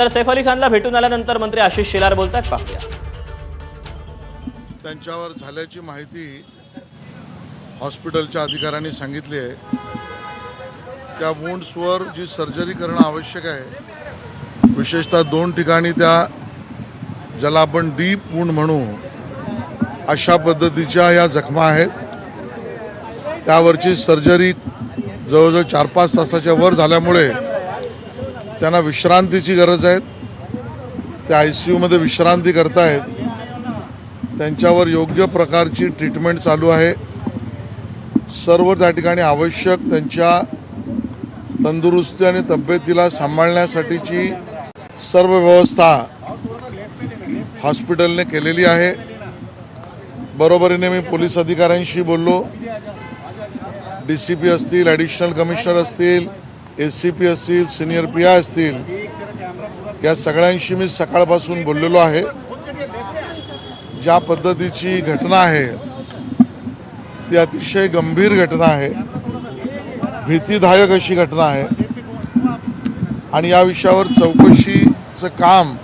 तर सैफ अली खानला भेटून आल्यानंतर मंत्री आशिष शेलार बोलतात, पाहूया. त्यांच्यावर झाल्याची माहिती हॉस्पिटलच्या अधिकाऱ्यांनी सांगितली आहे. त्या वुंड्सवर जी सर्जरी करणं आवश्यक आहे, विशेषतः 2 ठिकाणी त्या ज्याला आपण डीप वुंड म्हणू अशा पद्धतीच्या या जखमा आहेत. त्यावरची सर्जरी जवळजवळ 4-5 तासाच्या वर झाल्यामुळे त्यांना विश्रांतीची गरज आहे. ते ICUमध्ये विश्रांती करतायत. त्यांच्यावर योग्य प्रकारची ट्रीटमेंट चालू आहे. सर्व त्या ठिकाणी आवश्यक त्यांच्या तंदुरुस्ती आणि तब्येतीला सांभाळण्यासाठीची सर्व व्यवस्था हॉस्पिटलने केलेली आहे. बरोबरीने मी पोलीस अधिकाऱ्यांशी बोललो. DCP असतील, ॲडिशनल कमिशनर असतील, SCP असतील, सिनियर PI असतील, या सगळ्यांशी मी सकाळपासून बोललेलो आहे. ज्या पद्धतीची घटना आहे ती अतिशय गंभीर घटना आहे, भीतीदायक अशी घटना आहे आणि या विषयावर चौकशीचं काम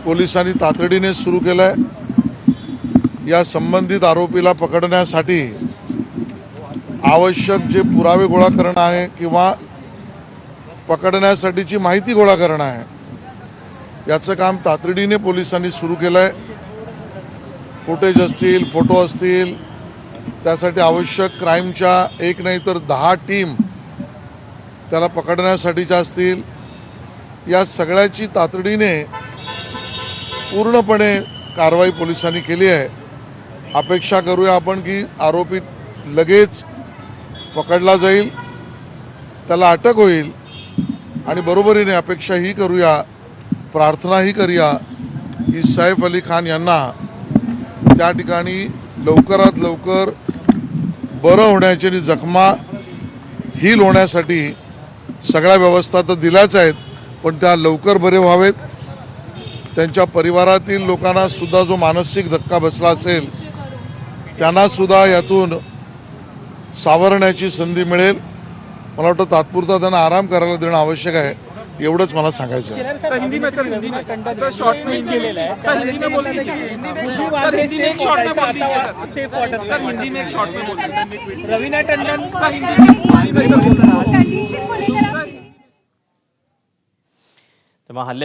पोलिसांनी तातडीने सुरू केलं आहे. या संबंधित आरोपीला पकडण्यासाठी आवश्यक जे पुरावे गोळा करणं आहे किंवा पकडण्यासाठीची माहिती गोळा करणं आहे, याचं काम तातडीने पोलिसांनी सुरू केलं आहे. फुटेज असतील, फोटो असतील, त्यासाठी आवश्यक क्राईमच्या 1 नाही तर 10 टीम त्याला पकडण्यासाठीच्या असतील. या सगळ्याची तातडीने पूर्णपणे कारवाई पोलिसांनी केली आहे. अपेक्षा करूया आपण की आरोपी लगेच पकडला जाईल, त्याला अटक होईल आणि बरोबरीने अपेक्षा ही करूया, प्रार्थनाही करूया की सैफ अली खान यांना त्या ठिकाणी लवकरात लवकर बरं होण्याची आणि जखमा हील होण्यासाठी सगळ्या व्यवस्था तर दिल्याच आहेत, पण त्या लवकर बरे व्हावेत. त्यांच्या परिवारातील लोकांना सुद्धा जो मानसिक धक्का बसला असेल त्यांना सुद्धा यातून सावरण्याची संधी मिळेल. मला वाटतं तात्पुरता त्यांना आराम करायला देणं आवश्यक आहे, एवढंच मला सांगायचं आहे. रवीना टंडन तेव्हा हल्ले